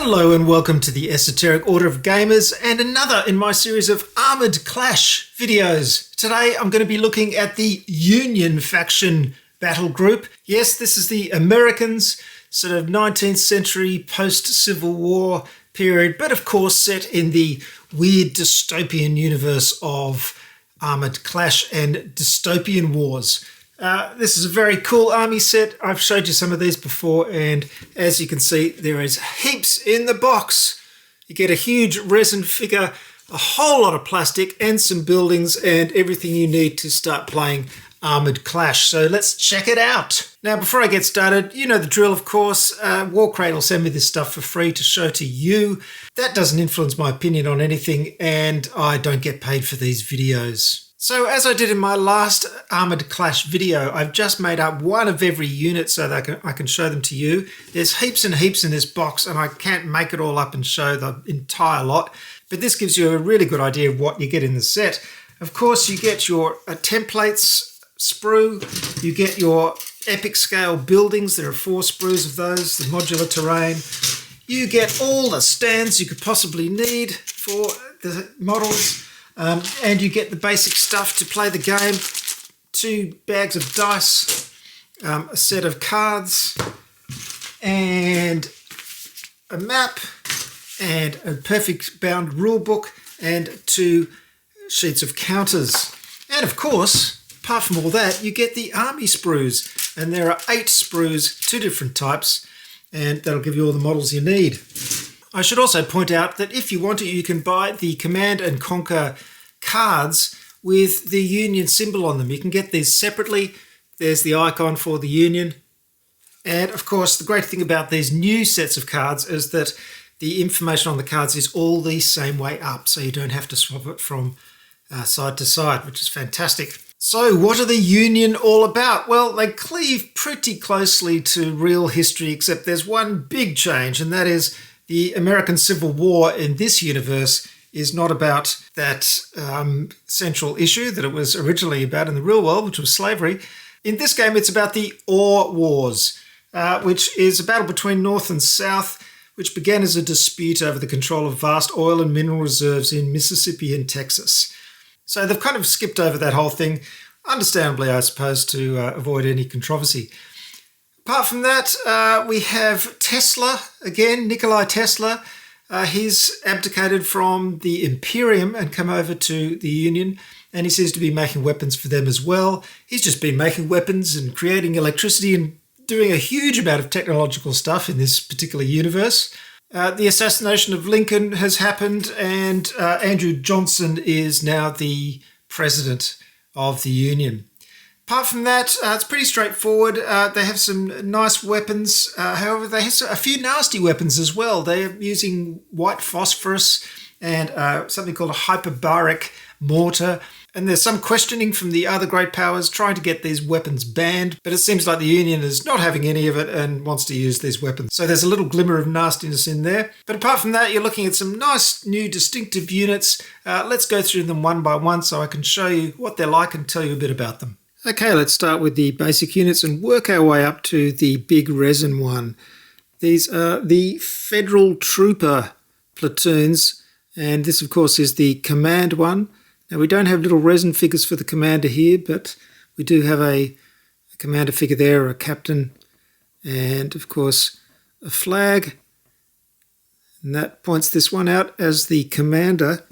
Hello and welcome to the Esoteric Order of Gamers and another in my series of Armoured Clash videos. Today I'm going to be looking at the Union faction battle group. Yes, this is the Americans, sort of 19th century post-Civil War period, but of course set in the weird dystopian universe of Armoured Clash and dystopian wars. This is a very cool army set. I've showed you some of these before, and as you can see, there is heaps in the box. You get a huge resin figure, a whole lot of plastic, and some buildings, and everything you need to start playing Armoured Clash. So let's check it out. Now, before I get started, you know the drill, of course. Warcradle send me this stuff for free to show to you. That doesn't influence my opinion on anything, and I don't get paid for these videos. So as I did in my last Armoured Clash video, I've just made up one of every unit so that I can show them to you. There's heaps and heaps in this box and I can't make it all up and show the entire lot, but this gives you a really good idea of what you get in the set. Of course, you get your templates sprue, you get your epic scale buildings. There are 4 sprues of those, the modular terrain. You get all the stands you could possibly need for the models. And you get the basic stuff to play the game, 2 bags of dice, a set of cards, and a map, and a perfect bound rule book, and 2 sheets of counters. And of course, apart from all that, you get the army sprues, and there are 8 sprues, 2 different types, and that'll give you all the models you need. I should also point out that if you want to, you can buy the Command and Conquer cards with the Union symbol on them. You can get these separately. There's the icon for the Union. And of course, the great thing about these new sets of cards is that the information on the cards is all the same way up, so you don't have to swap it from side to side, which is fantastic. So what are the Union all about? Well, they cleave pretty closely to real history, except there's one big change, and that is the American Civil War in this universe is not about that central issue that it was originally about in the real world, which was slavery. In this game, it's about the Ore Wars, which is a battle between North and South, which began as a dispute over the control of vast oil and mineral reserves in Mississippi and Texas. So they've kind of skipped over that whole thing, understandably, I suppose, to avoid any controversy. Apart from that, we have Tesla, again, Nikola Tesla. He's abdicated from the Imperium and come over to the Union, and he seems to be making weapons for them as well. He's just been making weapons and creating electricity and doing a huge amount of technological stuff in this particular universe. The assassination of Lincoln has happened, and Andrew Johnson is now the president of the Union. Apart from that, it's pretty straightforward. They have some nice weapons. However, they have a few nasty weapons as well. They are using white phosphorus and something called a hyperbaric mortar. And there's some questioning from the other great powers trying to get these weapons banned. But it seems like the Union is not having any of it and wants to use these weapons. So there's a little glimmer of nastiness in there. But apart from that, you're looking at some nice new distinctive units. Let's go through them one by one so I can show you what they're like and tell you a bit about them. Okay, let's start with the basic units and work our way up to the big resin one. These are the Federal Trooper platoons, and this, of course, is the Command one. Now, we don't have little resin figures for the Commander here, but we do have a Commander figure there, a Captain, and, of course, a flag. And that points this one out as the Commander.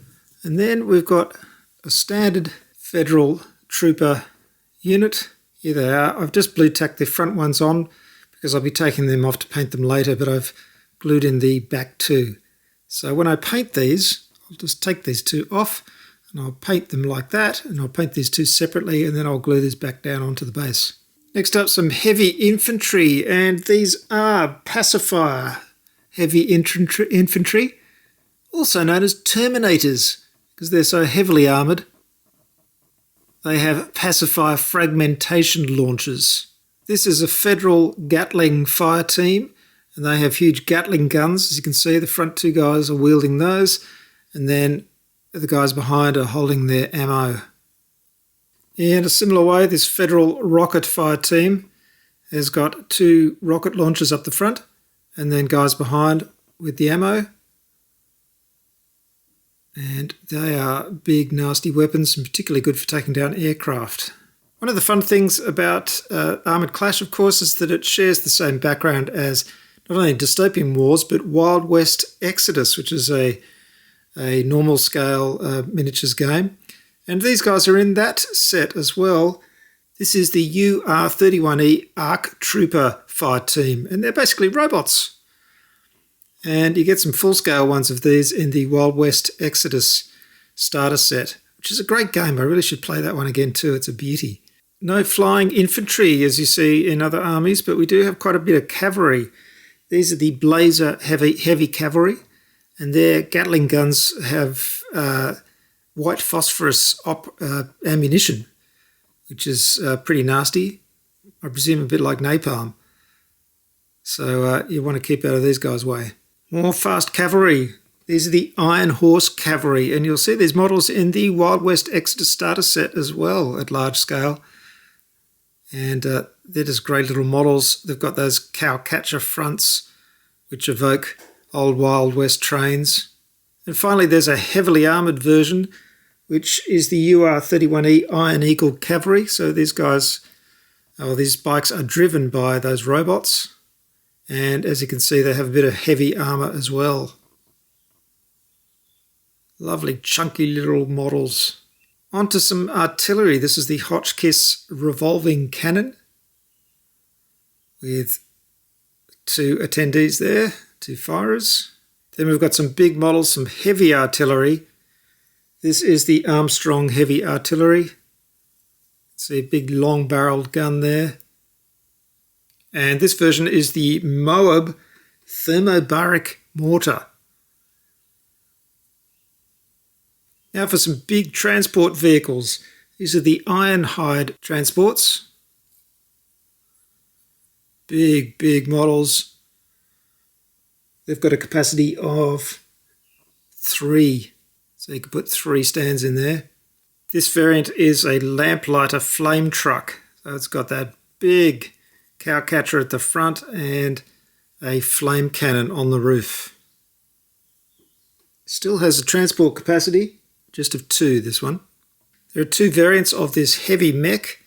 And then we've got a standard Federal Trooper unit. Here they are. I've just blue tacked the front ones on because I'll be taking them off to paint them later, but I've glued in the back 2. So when I paint these, I'll just take these 2 off and I'll paint them like that, and I'll paint these 2 separately, and then I'll glue these back down onto the base. Next up, some heavy infantry, and these are pacifier heavy infantry, also known as Terminators because they're so heavily armoured. They have pacifier fragmentation launchers. This is a Federal Gatling fire team, and they have huge Gatling guns. As you can see, the front 2 guys are wielding those, and then the guys behind are holding their ammo. In a similar way, this Federal Rocket fire team has got 2 rocket launchers up the front, and then guys behind with the ammo. And they are big, nasty weapons, and particularly good for taking down aircraft. One of the fun things about Armoured Clash, of course, is that it shares the same background as not only Dystopian Wars, but Wild West Exodus, which is a normal scale miniatures game. And these guys are in that set as well. This is the UR-31E ARC Trooper Fire Team, and they're basically robots. And you get some full-scale ones of these in the Wild West Exodus starter set, which is a great game. I really should play that one again too. It's a beauty. No flying infantry, as you see in other armies, but we do have quite a bit of cavalry. These are the Blazer heavy cavalry, and their Gatling guns have white phosphorus ammunition, which is pretty nasty. I presume a bit like napalm. So you want to keep out of these guys' way. More fast cavalry. These are the Iron Horse cavalry, and you'll see these models in the Wild West Exodus starter set as well at large scale. And they're just great little models. They've got those cowcatcher fronts, which evoke old Wild West trains. And finally, there's a heavily armoured version, which is the UR-31E Iron Eagle cavalry. So these guys, these bikes are driven by those robots. And as you can see, they have a bit of heavy armour as well. Lovely chunky little models. On to some artillery. This is the Hotchkiss revolving cannon with 2 attendees there, 2 firers. Then we've got some big models, some heavy artillery. This is the Armstrong heavy artillery. See a big long-barreled gun there. And this version is the Moab thermobaric mortar. Now for some big transport vehicles. These are the Ironhide transports. Big models. They've got a capacity of 3. So you can put 3 stands in there. This variant is a lamplighter flame truck. So it's got that big cowcatcher at the front and a flame cannon on the roof. Still has a transport capacity, just of 2, this one. There are 2 variants of this heavy mech.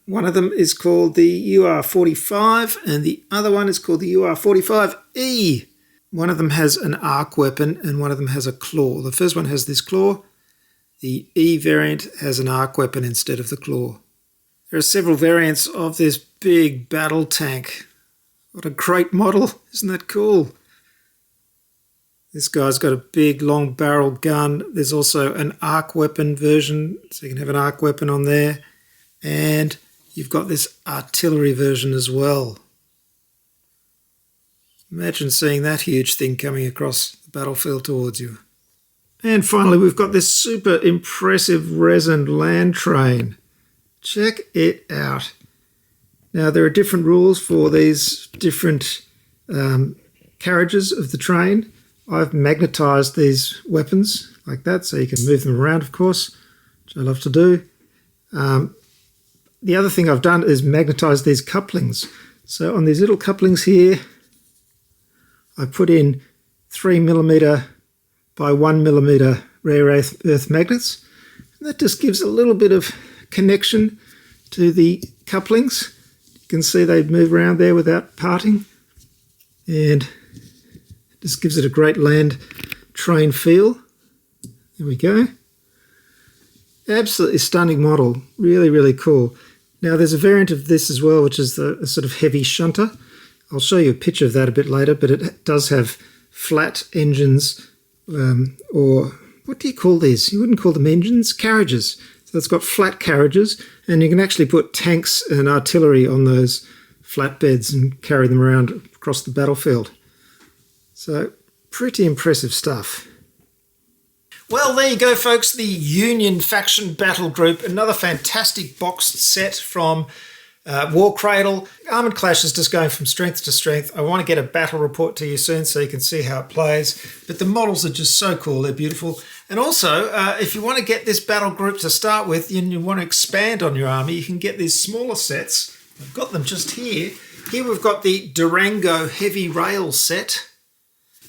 One of them is called the UR-45 and the other one is called the UR-45E. One of them has an arc weapon and one of them has a claw. The first one has this claw. The E variant has an arc weapon instead of the claw. There are several variants of this big battle tank. What a great model. Isn't that cool? This guy's got a big long barrel gun. There's also an arc weapon version, so you can have an arc weapon on there. And you've got this artillery version as well. Imagine seeing that huge thing coming across the battlefield towards you. And finally, we've got this super impressive resin land train. Check it out. Now, there are different rules for these different carriages of the train. I've magnetised these weapons like that, so you can move them around, of course, which I love to do. The other thing I've done is magnetise these couplings. So on these little couplings here, I put in 3mm by 1mm rare earth magnets. And that just gives a little bit of connection to the couplings. You can see they move around there without parting. And just gives it a great land train feel. There we go. Absolutely stunning model. Really cool. Now there's a variant of this as well, which is a sort of heavy shunter. I'll show you a picture of that a bit later, but it does have flat engines, or what do you call these? You wouldn't call them engines, carriages. So it's got flat carriages, and you can actually put tanks and artillery on those flatbeds and carry them around across the battlefield. So pretty impressive stuff. Well, there you go, folks. The Union Faction Battlegroup, another fantastic boxed set from Warcradle. Armoured Clash is just going from strength to strength. I want to get a battle report to you soon so you can see how it plays. But the models are just so cool. They're beautiful. And also, if you want to get this battle group to start with and you want to expand on your army, you can get these smaller sets. I've got them just here. Here we've got the Durango Heavy Rail set.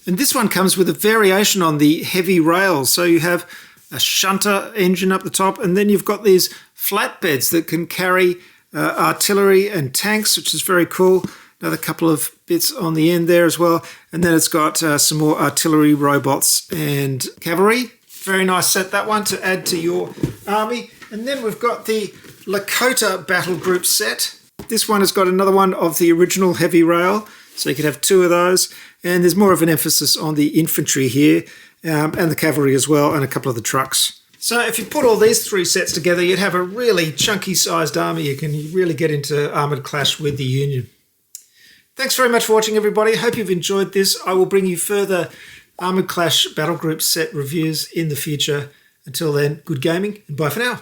And this one comes with a variation on the heavy rail. So you have a shunter engine up the top, and then you've got these flatbeds that can carry artillery and tanks, which is very cool. Another couple of bits on the end there as well. And then it's got some more artillery, robots and cavalry. Very nice set, that one, to add to your army. And then we've got the Lakota Battlegroup set. This one has got another one of the original heavy rail, so you could have two of those. And there's more of an emphasis on the infantry here, and the cavalry as well, and a couple of the trucks. So if you put all these three sets together, you'd have a really chunky sized army. You can really get into Armoured Clash with the Union. Thanks very much for watching, everybody. Hope you've enjoyed this. I will bring you further Armoured Clash Battlegroup set reviews in the future. Until then, good gaming and bye for now.